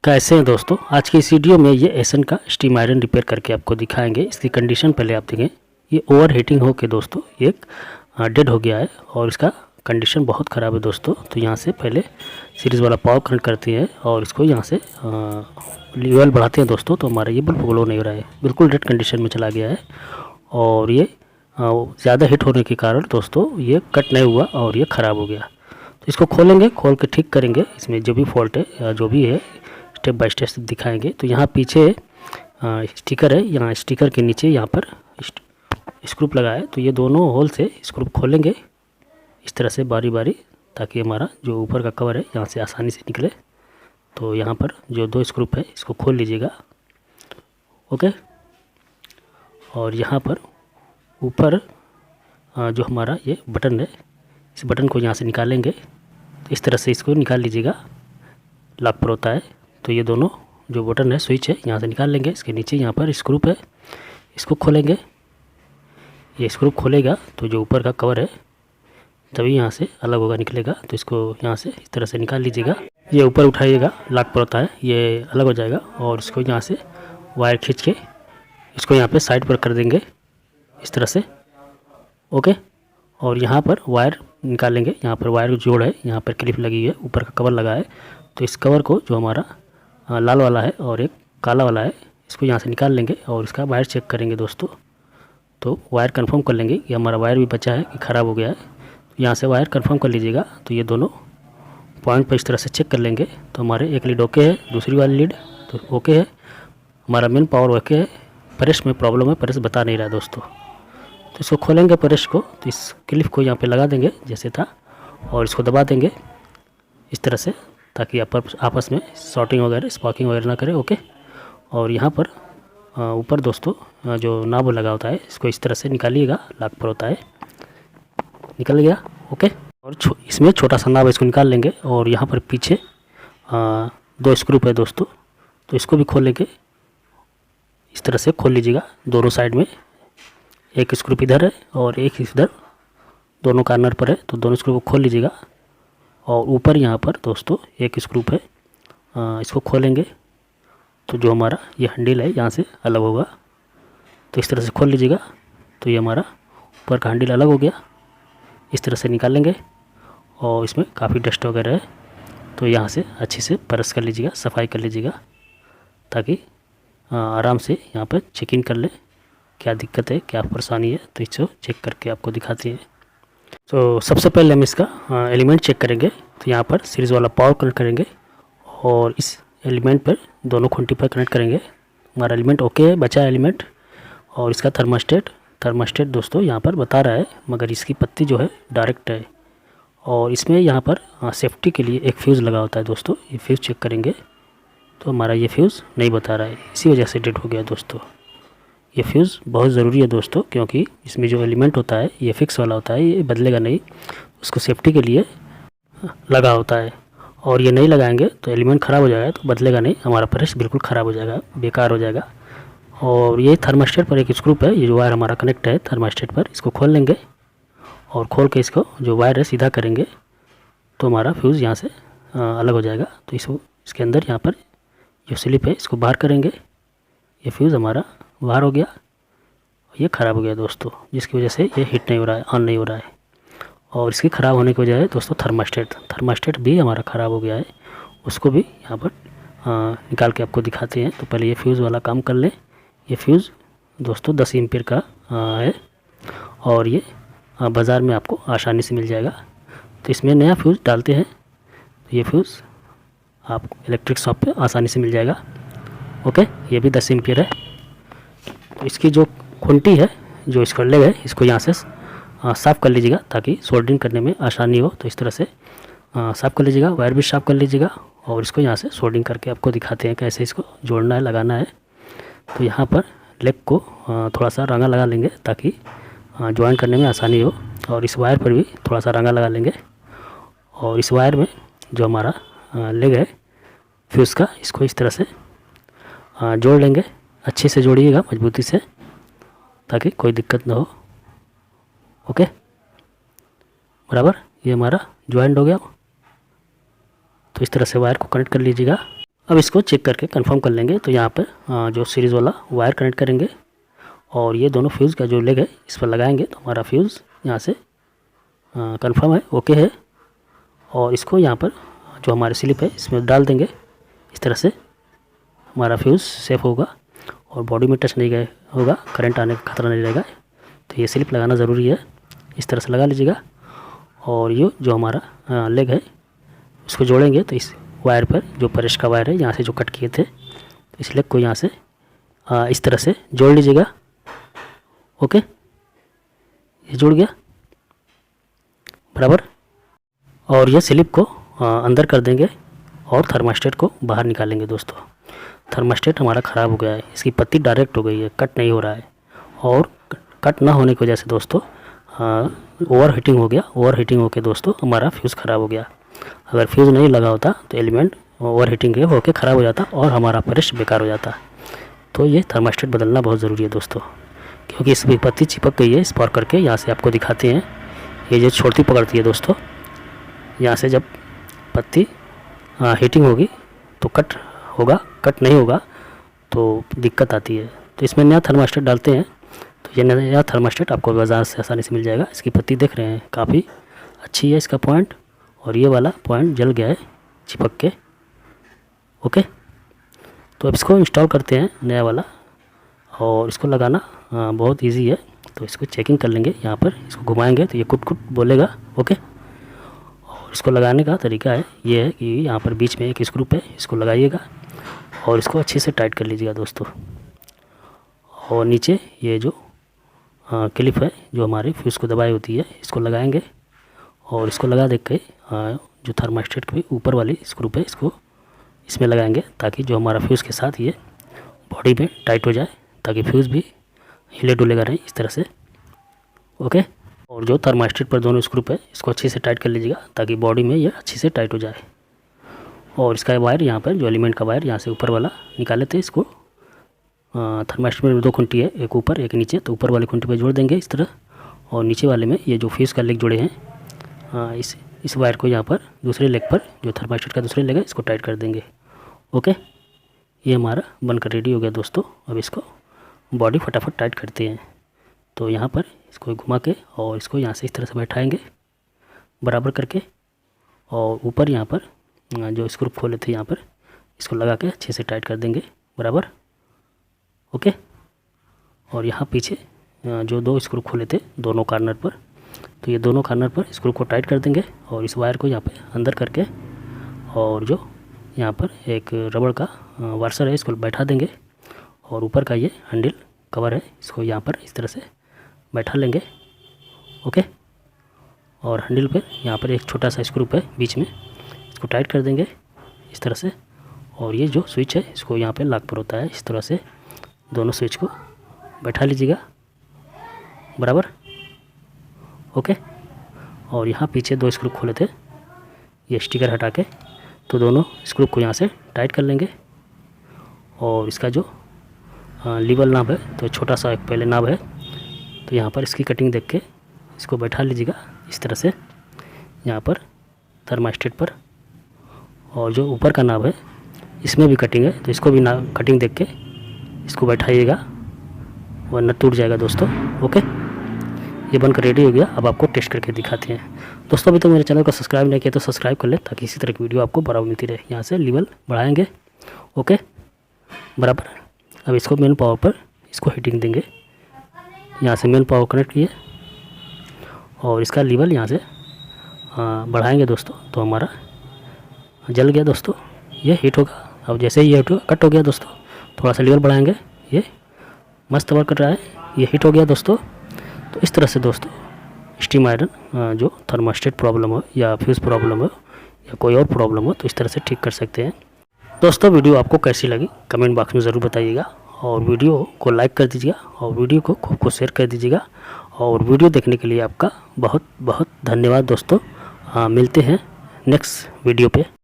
कैसे हैं दोस्तों। आज की इस वीडियो में ये एसन का स्टीम आयरन रिपेयर करके आपको दिखाएंगे। इसकी कंडीशन पहले आप देखें। ये ओवर हीटिंग हो के दोस्तों ये डेड हो गया है और इसका कंडीशन बहुत ख़राब है दोस्तों। तो यहाँ से पहले सीरीज़ वाला पावर कनेक्ट करते हैं और इसको यहाँ से लेवल बढ़ाते हैं दोस्तों। तो हमारा ये बल्ब ग्लो नहीं हो रहा है, बिल्कुल डेड कंडीशन में चला गया है और ये ज़्यादा हीट होने के कारण दोस्तों ये कट नहीं हुआ और ये ख़राब हो गया। तो इसको खोलेंगे, खोल के ठीक करेंगे। इसमें जो भी फॉल्ट है या जो भी है स्टेप बाय स्टेप दिखाएंगे। तो यहाँ पीछे स्टिकर है, यहाँ स्टिकर के नीचे यहाँ पर स्क्रू लगा है। तो ये दोनों होल से स्क्रू खोलेंगे इस तरह से बारी बारी, ताकि हमारा जो ऊपर का कवर है यहाँ से आसानी से निकले। तो यहाँ पर जो दो स्क्रू है इसको खोल लीजिएगा, ओके। और यहाँ पर ऊपर जो हमारा ये बटन है, इस बटन को यहाँ से निकालेंगे। तो इस तरह से इसको निकाल लीजिएगा, लॉक पर होता है। तो ये दोनों जो बटन है, स्विच है, यहाँ से निकाल लेंगे। इसके नीचे यहाँ पर स्क्रू है, इसको खोलेंगे। ये स्क्रू खोलेगा तो जो ऊपर का कवर है तभी यहाँ से अलग होगा, निकलेगा। तो इसको यहाँ से इस तरह से निकाल लीजिएगा। ये ऊपर उठाइएगा, लॉक पर होता है, ये अलग हो जाएगा। और इसको यहाँ से वायर खींच के इसको यहाँ पे साइड पर कर देंगे इस तरह से, ओके। और यहाँ पर वायर निकालेंगे। यहाँ पर वायर जोड़ है, यहाँ पर क्लिप लगी है, ऊपर का कवर लगा है। तो इस कवर को जो हमारा लाल वाला है और एक काला वाला है, इसको यहाँ से निकाल लेंगे और इसका वायर चेक करेंगे दोस्तों। तो वायर कंफर्म कर लेंगे कि हमारा वायर भी बचा है कि ख़राब हो गया है। यहाँ से वायर कंफर्म कर लीजिएगा। तो ये दोनों पॉइंट पर इस तरह से चेक कर लेंगे। तो हमारे एक लीड ओके है, दूसरी वाली लीड तो ओके है, हमारा मेन पावर ओके है। प्रेस में प्रॉब्लम है, प्रेस बता नहीं रहा है दोस्तों। तो इसको खोलेंगे प्रेस को, तो इस क्लिप को यहाँ पे लगा देंगे जैसे था और इसको दबा देंगे इस तरह से, ताकि आपस में शॉर्टिंग वगैरह स्पार्किंग वगैरह ना करे, ओके। और यहाँ पर ऊपर दोस्तों जो नाब लगा होता है इसको इस तरह से निकालिएगा, लॉक पर होता है, निकल गया, ओके। और इसमें छोटा सा नाब इसको निकाल लेंगे। और यहाँ पर पीछे दो स्क्रू है दोस्तों, तो इसको भी खोल लेंगे इस तरह से, खोल लीजिएगा दोनों साइड में। एक स्क्रू इधर है और एक इधर, दोनों कॉर्नर पर है। तो दोनों स्क्रू को खोल लीजिएगा। और ऊपर यहाँ पर दोस्तों एक स्क्रू है, इसको खोलेंगे तो जो हमारा ये हैंडल है यहाँ से अलग होगा। तो इस तरह से खोल लीजिएगा। तो ये हमारा ऊपर का हैंडल अलग हो गया, इस तरह से निकाल लेंगे। और इसमें काफ़ी डस्ट वगैरह है, तो यहाँ से अच्छे से प्रेस कर लीजिएगा, सफाई कर लीजिएगा, ताकि आराम से यहाँ पर चेक इन कर ले क्या दिक्कत है, क्या परेशानी है। तो इसको चेक करके आपको दिखाते हैं। तो सबसे पहले हम इसका एलिमेंट चेक करेंगे। तो यहाँ पर सीरीज़ वाला पावर कनेक्ट करेंगे और इस एलिमेंट पर दोनों खूंटी पर कनेक्ट करेंगे। हमारा एलिमेंट ओके है, बचा है एलिमेंट। और इसका थर्मास्टेट दोस्तों यहाँ पर बता रहा है, मगर इसकी पत्ती जो है डायरेक्ट है। और इसमें यहाँ पर सेफ्टी के लिए एक फ्यूज़ लगा होता है दोस्तों, ये फ्यूज़ चेक करेंगे। तो हमारा ये फ्यूज़ नहीं बता रहा है, इसी वजह से डेड हो गया दोस्तों। ये फ्यूज़ बहुत ज़रूरी है दोस्तों, क्योंकि इसमें जो एलिमेंट होता है ये फिक्स वाला होता है, ये बदलेगा नहीं, उसको सेफ्टी के लिए लगा होता है। और ये नहीं लगाएंगे तो एलिमेंट ख़राब हो जाएगा, तो बदलेगा नहीं, हमारा प्रेस बिल्कुल ख़राब हो जाएगा, बेकार हो जाएगा। और ये थर्मास्टेट पर एक स्क्रू है, ये जो वायर हमारा कनेक्ट है थर्मास्टेट पर, इसको खोल लेंगे और खोल के इसको जो वायर है सीधा करेंगे। तो हमारा फ्यूज़ यहाँ से अलग हो जाएगा। तो इसके अंदर यहाँ पर जो स्लिप है इसको बाहर करेंगे। ये फ्यूज़ हमारा बाहर हो गया, ये ख़राब हो गया दोस्तों, जिसकी वजह से ये हीट नहीं हो रहा है, ऑन नहीं हो रहा है। और इसकी ख़राब होने की वजह है दोस्तों थर्मास्टेट भी हमारा ख़राब हो गया है, उसको भी यहाँ पर निकाल के आपको दिखाते हैं। तो पहले ये फ्यूज़ वाला काम कर लें। ये फ्यूज़ दोस्तों 10 एम्पीयर का है और ये बाज़ार में आपको आसानी से मिल जाएगा। तो इसमें नया फ्यूज़ डालते हैं, तो ये फ्यूज़ आपको इलेक्ट्रिक शॉप पे आसानी से मिल जाएगा, ओके। ये भी 10 एम्पीयर है। तो इसकी जो खूंटी है, जो इसका लेग है, इसको यहाँ से साफ़ कर लीजिएगा, ताकि सोल्डरिंग करने में आसानी हो। तो इस तरह से साफ़ कर लीजिएगा, वायर भी साफ़ कर लीजिएगा। और इसको यहाँ से सोल्डरिंग करके आपको दिखाते हैं कैसे इसको जोड़ना है, लगाना है। तो यहाँ पर लेग को थोड़ा सा रंगा लगा लेंगे, ताकि ज्वाइन करने में आसानी हो। और इस वायर पर भी थोड़ा सा रंगा लगा लेंगे। और इस वायर में जो हमारा लेग है फ्यूज़ का, इसको इस तरह से जोड़ लेंगे। अच्छे से जोड़िएगा, मजबूती से, ताकि कोई दिक्कत ना हो, ओके। बराबर ये हमारा ज्वाइंट हो गया। तो इस तरह से वायर को कनेक्ट कर लीजिएगा। अब इसको चेक करके कंफर्म कर लेंगे। तो यहाँ पर जो सीरीज़ वाला वायर कनेक्ट करेंगे और ये दोनों फ्यूज़ का जो लेग है इस पर लगाएंगे तो हमारा फ्यूज़ यहाँ से कंफर्म है, ओके है। और इसको यहाँ पर जो हमारी स्लिप है इसमें डाल देंगे। इस तरह से हमारा फ्यूज़ सेफ होगा और बॉडी में टच नहीं गए होगा, करंट आने का खतरा नहीं रहेगा। तो ये स्लिप लगाना ज़रूरी है, इस तरह से लगा लीजिएगा। और ये जो हमारा लेग है इसको जोड़ेंगे तो इस वायर पर जो परेश का वायर है यहाँ से जो कट किए थे तो इस लेग को यहाँ से इस तरह से जोड़ लीजिएगा, ओके। ये जुड़ गया बराबर। और ये स्लिप को अंदर कर देंगे और थर्मास्टेट को बाहर निकालेंगे दोस्तों। थर्मास्टेट हमारा ख़राब हो गया है, इसकी पत्ती डायरेक्ट हो गई है, कट नहीं हो रहा है। और कट ना होने की वजह से दोस्तों ओवर हीटिंग हो गया। ओवर हीटिंग होकर दोस्तों हमारा फ्यूज़ ख़राब हो गया। अगर फ्यूज़ नहीं लगा होता तो एलिमेंट ओवर हीटिंग होकर ख़राब हो जाता और हमारा परेश बेकार हो जाता। तो ये थर्मास्टेट बदलना बहुत ज़रूरी है दोस्तों, क्योंकि इसमें पत्ती चिपक गई है। स्पार्क करके यहाँ से आपको दिखाते हैं, ये जो छोटी पकड़ती है दोस्तों, यहाँ से जब पत्ती हीटिंग होगी तो कट होगा, कट नहीं होगा तो दिक्कत आती है। तो इसमें नया थर्मास्टेट डालते हैं तो ये नया थर्मास्टेट आपको बाज़ार से आसानी से मिल जाएगा। इसकी पत्ती देख रहे हैं काफ़ी अच्छी है इसका पॉइंट, और ये वाला पॉइंट जल गया है चिपक के, ओके। तो अब इसको इंस्टॉल करते हैं नया वाला, और इसको लगाना बहुत इजी है। तो इसको चेकिंग कर लेंगे, यहाँ पर इसको घुमाएंगे तो ये कुट कुट बोलेगा, ओके। और इसको लगाने का तरीका है ये है कि यहाँ पर बीच में एक स्क्रू है, इसको लगाइएगा और इसको अच्छे से टाइट कर लीजिएगा दोस्तों। और नीचे ये जो क्लिप है जो हमारे फ्यूज़ को दबाई होती है इसको लगाएंगे और इसको लगा दे के जो थर्मास्टेट के ऊपर वाली स्क्रू है इसको इसमें लगाएंगे, ताकि जो हमारा फ्यूज़ के साथ ये बॉडी में टाइट हो जाए, ताकि फ्यूज़ भी हिले डुलेगा नहीं इस तरह से, ओके। और जो थर्मास्टेट पर दोनों स्क्रू है इसको अच्छे से टाइट कर लीजिएगा ताकि बॉडी में ये अच्छे से टाइट हो जाए। और इसका वायर यहाँ पर जो एलिमेंट का वायर यहाँ से ऊपर वाला निकाले थे, इसको थर्मास्टेट में 2 खूंटी है, एक ऊपर एक नीचे, तो ऊपर वाली खूंटी पर जोड़ देंगे इस तरह। और नीचे वाले में ये जो फ्यूज़ का लेग जोड़े हैं इस वायर को यहाँ पर दूसरे लेग पर जो थर्मास्टेट का दूसरे लेग है इसको टाइट कर देंगे, ओके। ये हमारा बनकर रेडी हो गया दोस्तों। अब इसको बॉडी फटाफट टाइट करते हैं। तो यहाँ पर इसको घुमा के और इसको यहाँ से इस तरह से बैठाएंगे बराबर करके, और ऊपर यहाँ पर जो स्क्रू खोले थे यहाँ पर इसको लगा के अच्छे से टाइट कर देंगे बराबर, ओके। और यहाँ पीछे जो 2 स्क्रू खोले थे दोनों कार्नर पर, तो ये दोनों कार्नर पर स्क्रू को टाइट कर देंगे और इस वायर को यहाँ पे अंदर करके, और जो यहाँ पर एक रबड़ का वार्सर है इसको बैठा देंगे। और ऊपर का ये हैंडल कवर है इसको यहाँ पर इस तरह से बैठा लेंगे, ओके। और हैंडल पे यहाँ पर एक छोटा सा स्क्रू है बीच में, इसको टाइट कर देंगे इस तरह से। और ये जो स्विच है इसको यहाँ पे लॉक पर होता है, इस तरह से दोनों स्विच को बैठा लीजिएगा बराबर, ओके। और यहाँ पीछे 2 स्क्रू खोले थे ये स्टिकर हटा के, तो दोनों स्क्रू को यहाँ से टाइट कर लेंगे। और इसका जो लीवर नाब है तो छोटा सा एक पहले नाब है, तो यहाँ पर इसकी कटिंग देख के इसको बैठा लीजिएगा इस तरह से यहाँ पर थर्मास्टेट पर। और जो ऊपर का नाब है इसमें भी कटिंग है, तो इसको भी कटिंग देख के इसको बैठाइएगा वरना टूट जाएगा दोस्तों, ओके। ये बनकर रेडी हो गया। अब आपको टेस्ट करके दिखाते हैं दोस्तों। अभी तो मेरे चैनल को सब्सक्राइब नहीं किया तो सब्सक्राइब कर ले ताकि इसी तरह की वीडियो आपको बराबर मिलती रहे। यहाँ से लेवल बढ़ाएंगे, ओके बराबर। अब इसको मेन पावर पर इसको हीटिंग देंगे, यहाँ से मेन पावर कनेक्ट किए और इसका लेवल यहाँ से बढ़ाएंगे दोस्तों, तो हमारा जल गया दोस्तों, ये हीट होगा। अब जैसे ही ये कट हो गया दोस्तों, थोड़ा सा लेवल बढ़ाएंगे, ये मस्त वर्क कर रहा है, ये हीट हो गया दोस्तों। तो इस तरह से दोस्तों स्टीम आयरन जो थर्मास्टेट प्रॉब्लम हो या फ्यूज़ प्रॉब्लम हो या कोई और प्रॉब्लम हो तो इस तरह से ठीक कर सकते हैं दोस्तों। वीडियो आपको कैसी लगी कमेंट बॉक्स में ज़रूर बताइएगा, और वीडियो को लाइक कर दीजिएगा और वीडियो को खूब को शेयर कर दीजिएगा। और वीडियो देखने के लिए आपका बहुत बहुत धन्यवाद दोस्तों। मिलते हैं नेक्स्ट वीडियो पे।